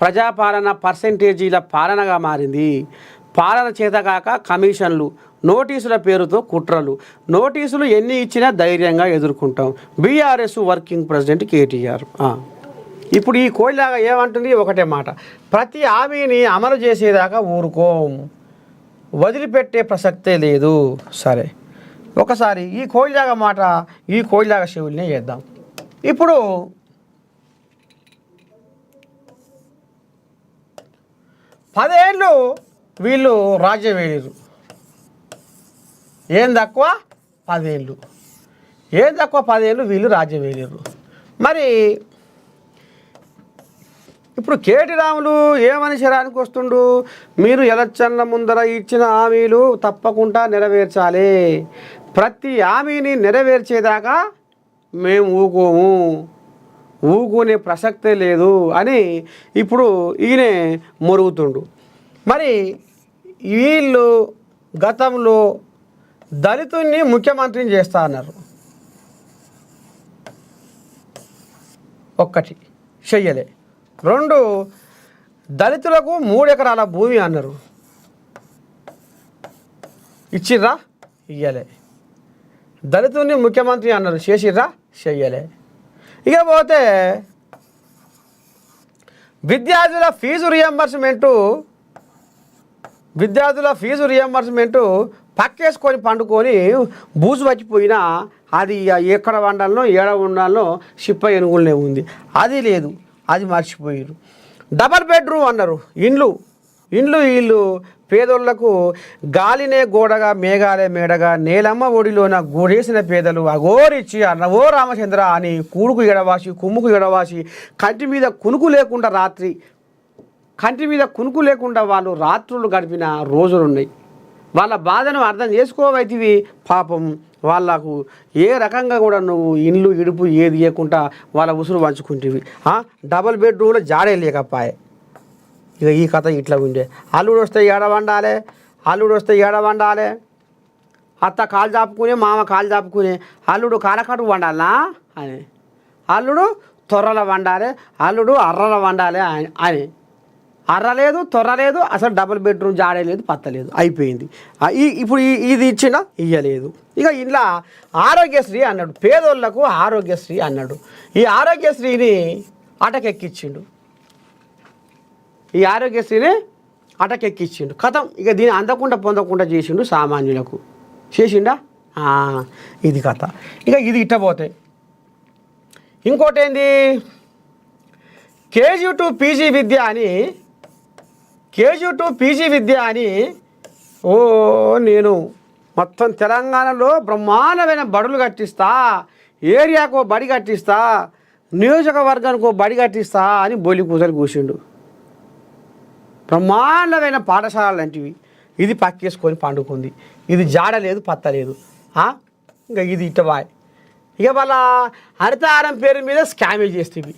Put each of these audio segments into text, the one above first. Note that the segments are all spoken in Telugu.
ప్రజాపాలన పర్సెంటేజీల పాలనగా మారింది. పాలన చేతకాక కమిషన్లు, నోటీసుల పేరుతో కుట్రలు. నోటీసులు ఎన్ని ఇచ్చినా ధైర్యంగా ఎదుర్కొంటాం. BRS working president KTR. ఇప్పుడు ఈ కోయిలాగా ఏమంటుంది? ఒకటే మాట, ప్రతి హామీని అమలు చేసేదాకా ఊరుకోం, వదిలిపెట్టే ప్రసక్తే లేదు. సరే, ఒకసారి ఈ కోయిలాగా మాట, ఈ కోయిలాగా శివుల్ని చేద్దాం. ఇప్పుడు 10 ఏళ్ళు వీళ్ళు రాజ్యం వేయరు. ఏం తక్కువ 10 ఏళ్ళు, ఏం తక్కువ 10 ఏళ్ళు వీళ్ళు రాజ్యం వేయలేరు. మరి ఇప్పుడు కేటీ రాములు ఏమని శరానికి వస్తుండు? మీరు ఎలక్షన్ల ముందర ఇచ్చిన హామీలు తప్పకుండా నెరవేర్చాలి, ప్రతి హామీని నెరవేర్చేదాకా మేము ఊకోము, ఊకునే ప్రసక్తే లేదు అని ఇప్పుడు ఈయన మొరుగుతుండు. మరి వీళ్ళు గతంలో దళితుల్ని ముఖ్యమంత్రిని చేస్తా అన్నారు, ఒక్కటి చెయ్యలే. 2, దళితులకు 3 ఎకరాల భూమి అన్నారు, ఇచ్చిర్రా? ఇయ్యలే. దళితుల్ని ముఖ్యమంత్రి అన్నారు, చేసిర్రా? చెయ్యలే. ఇక పోతే విద్యార్థుల ఫీజు రియంబర్స్మెంటు పక్కేసుకొని పండుకొని బూజు వచ్చిపోయినా అది ఎక్కడ వండాలనో ఏడ వండాలనో సిప్ప ఎనుగులనే ఉంది, అది లేదు, అది మర్చిపోయారు. డబల్ బెడ్రూమ్ అన్నారు, ఇండ్లు వీళ్ళు పేదోళ్లకు గాలినే గోడగా మేఘాలే మేడగా నేలమ్మ ఒడిలోన గూడేసిన పేదలు అగోరిచ్చి అన్నవో రామచంద్ర అని కూడుకు ఎడవాసి కుమ్ముకు ఎడవాసి కంటి మీద కునుకు లేకుండా వాళ్ళు రాత్రులు గడిపిన రోజులున్నాయి. వాళ్ళ బాధను అర్థం చేసుకోవైతివి. పాపం వాళ్ళకు ఏ రకంగా కూడా నువ్వు ఇండ్లు ఇడుపు ఏది ఇవ్వకుండా వాళ్ళ ఉసురు పంచుకుంటేవి. డబల్ బెడ్రూమ్లో జాడే లేకపాయే. ఇక ఈ కథ ఇట్లా ఉండే. అల్లుడు వస్తే ఏడ వండాలి, అత్త కాలు చాపుకునే, మామ కాలు చాపుకునే, అల్లుడు కాలకట్టు వండాలనా అని, అల్లుడు తొర్రల వండాలి, అల్లుడు అర్రల వండాలి అని. అర్రలేదు, తొర్రలేదు, అసలు డబుల్ బెడ్రూమ్ జాడలేదు, పత్తలేదు, అయిపోయింది. ఇప్పుడు ఇది ఇచ్చినా ఇయ్యలేదు. ఇక ఇలా ఆరోగ్యశ్రీ అన్నాడు, పేదోళ్లకు ఆరోగ్యశ్రీ అన్నాడు. ఈ ఆరోగ్యశ్రీని అటకెక్కిచ్చిండు, కథం. ఇక దీన్ని అందకుండా పొందకుండా చేసిండు, సామాన్యులకు చేసిండా? ఇది కథ. ఇక ఇది ఇట్టపోతే ఇంకోటి ఏంది, కేజీ టు పీజీ విద్య అని నేను మొత్తం తెలంగాణలో బ్రహ్మాండమైన బడులు కట్టిస్తా, ఏరియాకో బడి కట్టిస్తా, నియోజకవర్గానికో బడి కట్టిస్తా అని బొలి కూసలు కూర్చుండు. బ్రహ్మాండమైన పాఠశాలలు లాంటివి. ఇది పక్కేసుకొని పండుకుంది, ఇది జాడలేదు, పత్తలేదు. ఇంకా ఇది ఇట్టబాయ్. ఇక వాళ్ళ హరితహారం పేరు మీద స్కామే చేస్తేవి.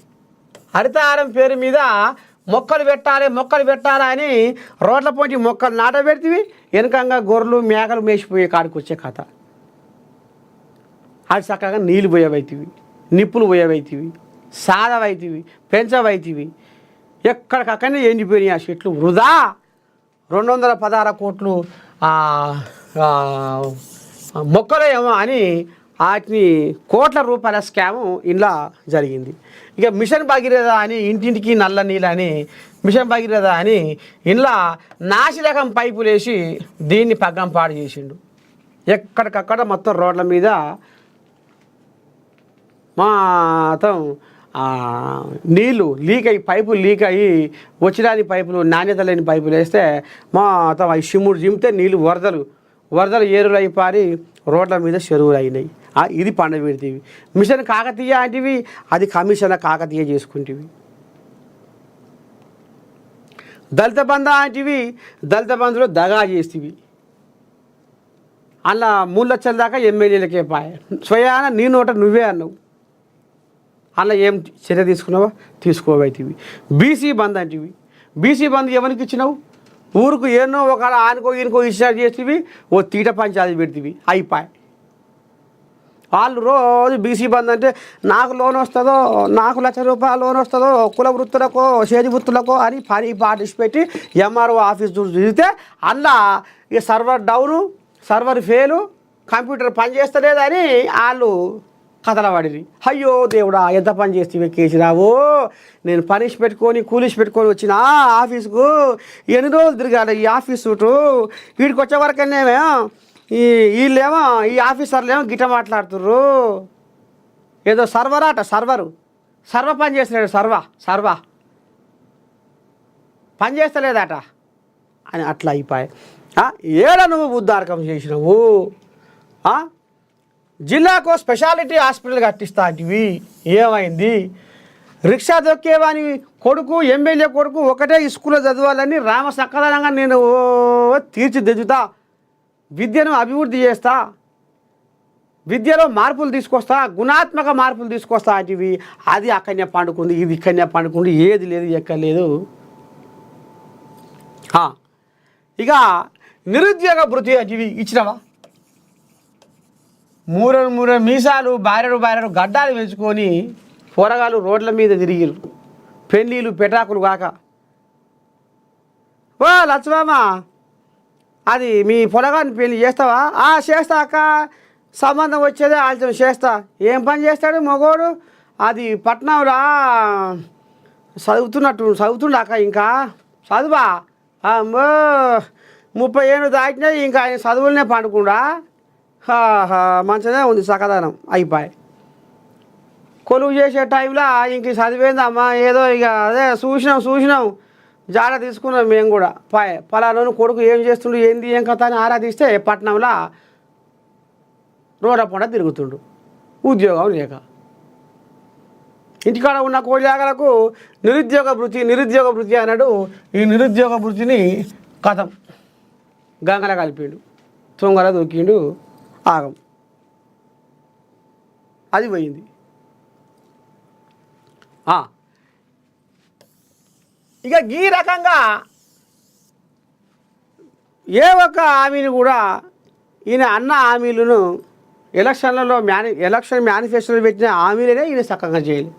హరితహారం పేరు మీద మొక్కలు పెట్టాలి అని రోడ్ల పోటీ మొక్కలు నాటబెడితివి, వెనకంగా గొర్రెలు మేకలు మేసిపోయే కాడికి వచ్చే కథ. అది చక్కగా నీళ్ళు పోయేవైతివి, నిప్పులు పోయేవైతివి, సాదవైతివి, పెంచవైతివి, ఎక్కడికక్కడనే ఎండిపోయినాయి ఆ చెట్లు. వృధా 216 కోట్లు మొక్కలేమో అని వాటిని కోట్ల రూపాయల స్కాము ఇలా జరిగింది. ఇక మిషన్ భగీరథ అని ఇంటింటికి నల్ల నీళ్ళు అని మిషన్ భగీరథ అని ఇలా నాసిరకం పైపులు వేసి దీన్ని పగ్గం పాడు చేసిండు. ఎక్కడికక్కడ మొత్తం రోడ్ల మీద మొత్తం నీళ్ళు లీక్ అయ్యి, పైపులు లీక్ అయ్యి, వచ్చిరాని పైపులు, నాణ్యత లేని పైపులు వేస్తే మొత్తం అవి సిమ్ముడు జిమితే నీళ్ళు వరదలు ఏరులు అయి పారి రోడ్ల మీద చెరువులు అయినాయి. ఇది పండుగ పెడితేవి. మిషన్ కాకతీయ అంటివి, అది కమిషన్ కాకతీయ చేసుకుంటేవి. దళిత బంధ అంటివి, దళిత బంధులో దగా చేస్తేవి. అలా 3 లక్షల దాకా ఎమ్మెల్యేలకే పాయ. స్వయాన నీ నోట నువ్వే అన్నావు. అలా ఏం చర్య తీసుకున్నావా? తీసుకోవైతివి. బీసీ బంద్ అంటివి. బీసీ బంద్ ఎవరికి ఇచ్చినావు? ఊరుకు ఎన్నో ఒక ఆనుకో ఈనుకో ఇష్టాలు చేస్తేవి, ఓ తీట పంచాయతీ పెడితేవి, అయిపోయి. వాళ్ళు రోజు బీసీ బంద్ అంటే నాకు లోన్ వస్తుందో, నాకు ₹1,00,000 లోన్ వస్తుందో, కుల వృత్తులకో చేతి వృత్తులకో అని పని పాటించి ఎంఆర్ఓ ఆఫీస్ తిరిగితే అలా ఇక server down, server fail, computer పని చేస్తలేదని వాళ్ళు కథలవాడిరి. అయ్యో దేవుడా ఎంత పని చేస్తే కేసీరావు, నేను పనిష్ పెట్టుకొని కూలిష్ పెట్టుకొని వచ్చిన ఆఫీసుకు ఎన్ని రోజులు తిరగాలి ఈ ఆఫీస్ చుట్టూ. వీడికి వచ్చే వరకనేమో వీళ్ళేమో ఈ ఆఫీసర్లేమో గిట్ట మాట్లాడుతుర్రు. ఏదో సర్వర్ అట, సర్వ పని చేస్తలేడు, సర్వ పని చేస్తలేదట అని అట్లా అయిపోయి ఏడ నువ్వు బుద్ధార్కం చేసినవు. జిల్లాకు స్పెషాలిటీ హాస్పిటల్ కట్టిస్తా అంటివి, ఏమైంది? రిక్షా దొక్కేవాని కొడుకు, ఎమ్మెల్యే కొడుకు ఒకటే స్కూల్లో చదవాలని రామ సక్కదనంగా నేను తీర్చిదిద్దుతా, విద్యను అభివృద్ధి చేస్తా, విద్యలో మార్పులు తీసుకొస్తా, గుణాత్మక మార్పులు తీసుకొస్తా అంటివి. అది అక్కడనే పండుకుంది, ఇది ఇక్కడనే పండుకుంది, ఏది లేదు ఎక్కలేదు. ఇక నిరుద్యోగ భృతి అంటివి ఇచ్చినవా? మూర మీసాలు బారెడు గడ్డాలు పెంచుకొని పోరగాళ్ళు రోడ్ల మీద తిరిగిరు, పెళ్ళిళ్ళు పెటాకులు కాక. ఓ లచ్చమామ, అది మీ పొలగాన్ని పెళ్ళి చేస్తావా? చేస్తా అక్క, సంబంధం వచ్చేదే ఆలోచన చేస్తా. ఏం పని చేస్తాడు మగోడు? అది పట్నంలో చదువుతుండక్క, ఇంకా చదువా? 30 ఏళ్ళు దాటినా ఇంకా ఆయన చదువులనే పండుకుండా. మంచిగా ఉంది సకదానం అయిపోయి. కొలువు చేసే టైంలో ఇంక చదివేందమ్మా, ఏదో ఇక అదే చూసినాం జాడ తీసుకున్నాం మేము కూడా. పలానా కొడుకు ఏం చేస్తుండు, ఏంది ఏం కథ అని ఆరాధిస్తే పట్నంలో రోడ్ల పంట తిరుగుతుండు, ఉద్యోగం లేక. ఇంటికాడ ఉన్న కోడియాగలకు నిరుద్యోగ భృతి అన్నాడు. ఈ నిరుద్యోగ భృతిని కథం గంగల కలిపిండు, తొంగల దొక్కిండు, ఆగం, అది పోయింది. ఇక ఈ రకంగా ఏ ఒక్క హామీని కూడా ఈయన అన్న హామీలను ఎలక్షన్లలో ఎలక్షన్ మేనిఫెస్టోలో పెట్టిన హామీలనే ఈయన చక్కగా చేయలేదు.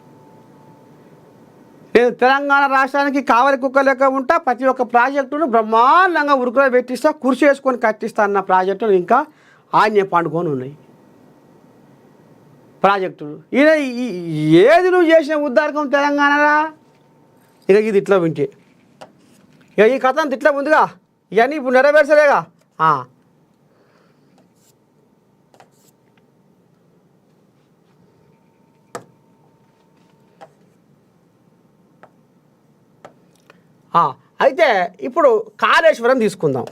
నేను తెలంగాణ రాష్ట్రానికి కావలి కుక్క లెక్క ఉంటా, ప్రతి ఒక్క ప్రాజెక్టును బ్రహ్మాండంగా ఉరుకులో పెట్టిస్తా, కుర్చీ వేసుకొని కట్టిస్తా అన్న ప్రాజెక్టులు ఇంకా ఆన్య పండుకొని ఉన్నాయి ప్రాజెక్టులు. ఈయన ఏది నువ్వు చేసిన ఉద్దారకం తెలంగాణరా? ఇక ఇది ఇట్లా వింటే ఇక ఈ కథ అంత ఇట్లా ఉందిగా, ఇవన్నీ ఇప్పుడు నెరవేర్చలేగా. అయితే ఇప్పుడు కాళేశ్వరం తీసుకుందాం.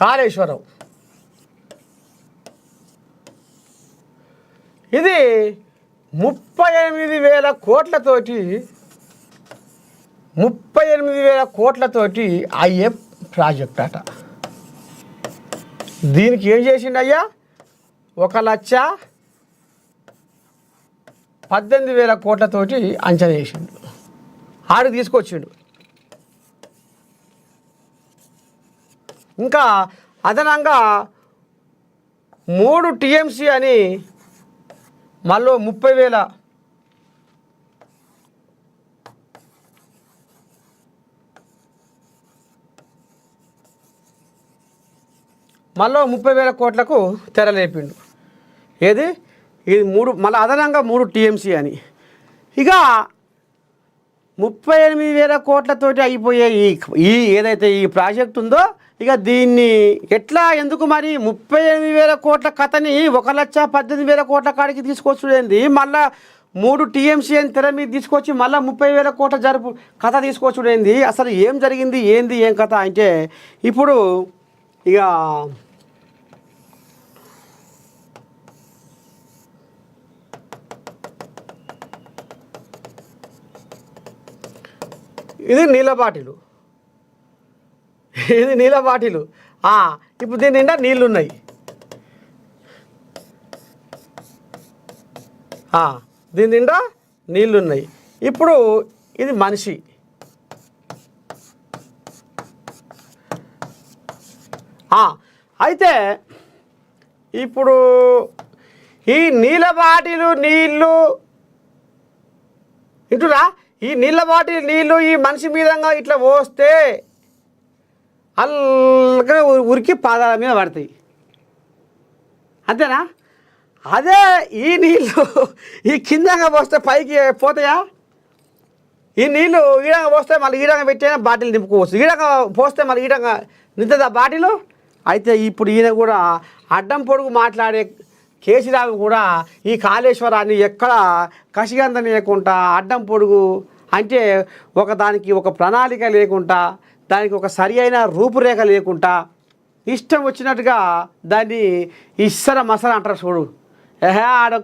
కాళేశ్వరం ఇది 38,000 కోట్లతోటి అయ్యే ప్రాజెక్ట్ అట. దీనికి ఏం చేసిండయ్యా? 1,18,000 కోట్లతోటి అంచనా వేసిండు, ఆడు తీసుకొచ్చిండు. ఇంకా అదనంగా 3 TMC అని మళ్ళీ 30,000 కోట్లకు తెరలేపిండు. ఏది ఇది 3 మళ్ళీ అదనంగా 3 TMC అని. ఇక 38,000 కోట్లతోటి అయిపోయే ఈ ఏదైతే ఈ ప్రాజెక్ట్ ఉందో, ఇక దీన్ని ఎట్లా ఎందుకు మరి 38,000 కోట్ల కథని 1,18,000 కోట్ల కాడికి తీసుకొచ్చుడేంది? మళ్ళీ 3 TMC అని తెర మీద తీసుకొచ్చి మళ్ళీ 30,000 కోట్ల కథ తీసుకొచ్చుడేంది? అసలు ఏం జరిగింది, ఏంది ఏం కథ అంటే ఇప్పుడు ఇక ఇది నీళ్ళ బాటిలు, ఇప్పుడు దీని నిండా నీళ్ళు ఉన్నాయి. ఇప్పుడు ఇది మనిషి, అయితే ఇప్పుడు ఈ నీళ్ళ బాటిలు నీళ్ళు ఇంటురా, ఈ నీళ్ళ బాటిల్ నీళ్ళు ఈ మనిషి మీదంగా ఇట్లా పోస్తే అల్లగా ఉరికి పాదాల మీద పడతాయి, అంతేనా? అదే ఈ నీళ్ళు ఈ కిందంగా పోస్తే పైకి పోతాయా? ఈ నీళ్ళు ఈడంగా పోస్తే మళ్ళీ ఈడంగా పెట్టైనా బాటిల్ నింపుకోవచ్చు, ఈడంగా పోస్తే మళ్ళీ ఈడంగా నింతదా బాటిల్. అయితే ఇప్పుడు ఈయన కూడా అడ్డం పొడుగు మాట్లాడే కేసీరావు కూడా ఈ కాళేశ్వరాన్ని ఎక్కడ కసిగంధం లేకుండా అడ్డం పొడుగు అంటే దానికి ఒక ప్రణాళిక లేకుండా, దానికి ఒక సరి అయిన రూపురేఖ లేకుండా ఇష్టం వచ్చినట్టుగా దాన్ని ఇස්සర మసర అంటారు చూడు. ఆడ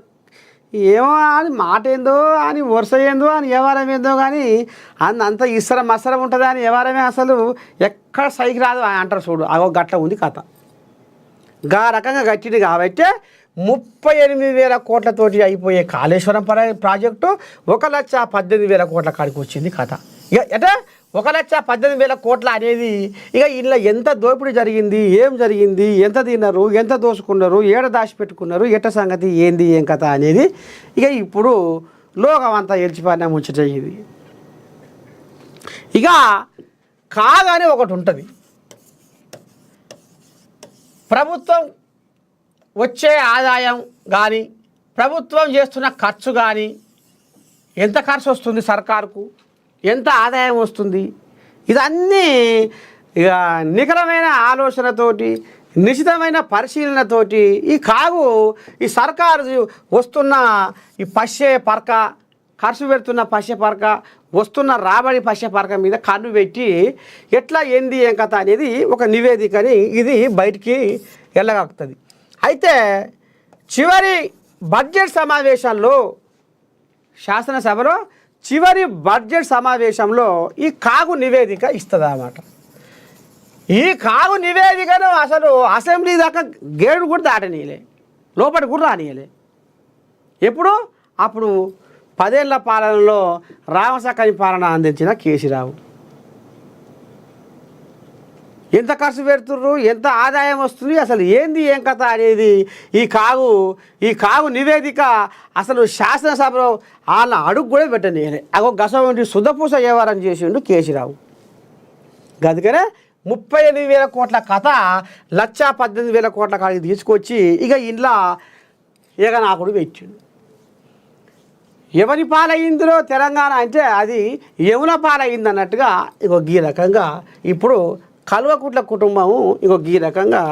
ఏమో అని మాట ఏందో అని వరుస ఏందో అని వ్యవహారం ఏందో కానీ అంత ఇස්සర మసరం ఉంటుంది అని వ్యవహారమే అసలు ఎక్కడ సైకి రాదు అంటారు చూడు. అగో గట్ల ఉంది కథ. గా రకంగా కట్టింది కాబట్టి 38,000 కోట్లతోటి అయిపోయే కాళేశ్వరం ప్రాజెక్టు 1,18,000 కోట్ల కాడికి వచ్చింది కథ. ఇక అంటే 1,18,000 కోట్ల అనేది ఇక ఇలా ఎంత దోపిడీ జరిగింది, ఏం జరిగింది, ఎంత తిన్నారు, ఎంత దోసుకున్నారు, ఏడ దాచిపెట్టుకున్నారు, ఎట్ట సంగతి ఏంది ఏం కథ అనేది ఇక ఇప్పుడు లోకం అంతా ఎలిచిపోయినా ముచ్చట ఇది. ఇక కాగానే ఒకటి ఉంటుంది, ప్రభుత్వం వచ్చే ఆదాయం కానీ ప్రభుత్వం చేస్తున్న ఖర్చు కానీ ఎంత ఖర్చు వస్తుంది సర్కారుకు, ఎంత ఆదాయం వస్తుంది, ఇదన్నీ ఇక నిఖరమైన ఆలోచనతోటి నిశితమైన పరిశీలనతోటి ఈ సర్కారు వస్తున్న ఈ పశ్చే పరక ఖర్చు పెడుతున్న పశ్చే పరక వస్తున్న రాబడి పశ్చే పరక మీద కన్ను పెట్టి ఎట్లా ఏంది ఏం కథ అనేది ఒక నివేదికని ఇది బయటికి వెళ్ళగలుగుతుంది. అయితే చివరి బడ్జెట్ సమావేశాల్లో శాసనసభలో చివరి బడ్జెట్ సమావేశంలో ఈ కాగు నివేదిక ఇస్తుంది అన్నమాట. ఈ కాగు నివేదికను అసలు అసెంబ్లీ దాకా గేడు కూడా దాటనీయలే, లోపలి కూడా రానియలే. ఎప్పుడు అప్పుడు 10 ఏళ్ల పాలనలో రామసక్కని పాలన అందించిన కేసీరావు ఎంత ఖర్చు పెడుతుర్రు, ఎంత ఆదాయం వస్తుంది, అసలు ఏంది ఏం కథ అనేది ఈ కాగు నివేదిక అసలు శాసనసభలో వాళ్ళ అడుగు కూడా పెట్టనీయలే. గసవంటి శుద్ధపూస వ్యవహారం చేసిండు కేసీరావు. అందుకనే 38,000 కోట్ల కథ 1,18,000 కోట్ల కాడికి తీసుకొచ్చి ఇక ఇంట్లో ఏగనాకుడు పెట్టిండు. ఎవరి పాలయ్యిందిలో తెలంగాణ అంటే అది యమున పాలయ్యింది అన్నట్టుగా ఈ రకంగా ఇప్పుడు కల్వకుట్ల కుటుంబము ఈ రకంగా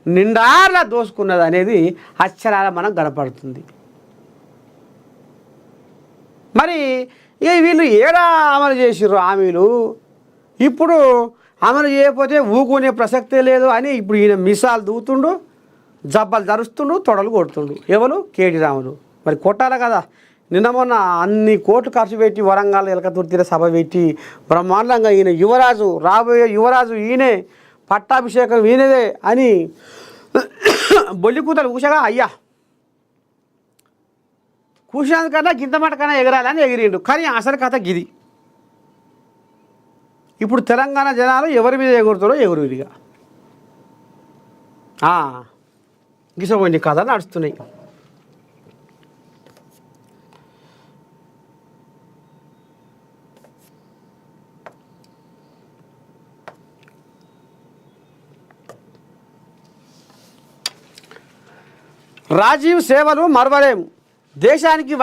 నిండార్లా దోసుకున్నది అనేది అక్షరాల మనకు కనపడుతుంది. మరి ఇక వీళ్ళు ఏడా అమలు చేసిర్రు హామీలు, ఇప్పుడు అమలు చేయకపోతే ఊకునే ప్రసక్తే లేదు అని ఇప్పుడు ఈయన మిసాలు దూతుండు, జబ్బలు జరుస్తుండు, తొడలు కొడుతుండు. ఎవరు? కేటీ రాములు. మరి కొట్టాలి కదా. నిన్న మొన్న అన్ని కోట్లు ఖర్చు పెట్టి వరంగల్ ఎలకతుర్తిలో సభ పెట్టి బ్రహ్మాండంగా ఈయన యువరాజు, రాబోయే యువరాజు ఈయనే, పట్టాభిషేకం ఈయనదే అని బొల్లి కూతలు కూసగా అయ్యా కూసినందుకన్నా గింత మటకన్నా ఎగరాలని ఎగిరిండు. కానీ అసలు కథ గిది. ఇప్పుడు తెలంగాణ జనాలు ఎవరి మీద ఎగురుతారో ఎగురుడిగా గిసపోయిన కథ నడుస్తున్నాయి. రాజీవ్ సేవలు మరవలేం. దేశానికి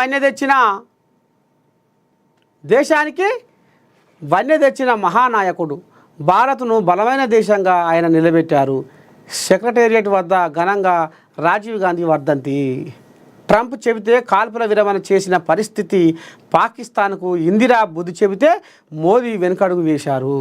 వన్నె తెచ్చిన మహానాయకుడు. భారత్ను బలమైన దేశంగా ఆయన నిలబెట్టారు. సెక్రటేరియట్ వద్ద ఘనంగా రాజీవ్ గాంధీ వర్ధంతి. ట్రంప్ చెబితే కాల్పుల విరమణ చేసిన పరిస్థితి పాకిస్తాన్కు ఇందిరా బుద్ధి చెబితే మోదీ వెనుకడుగు వేశారు.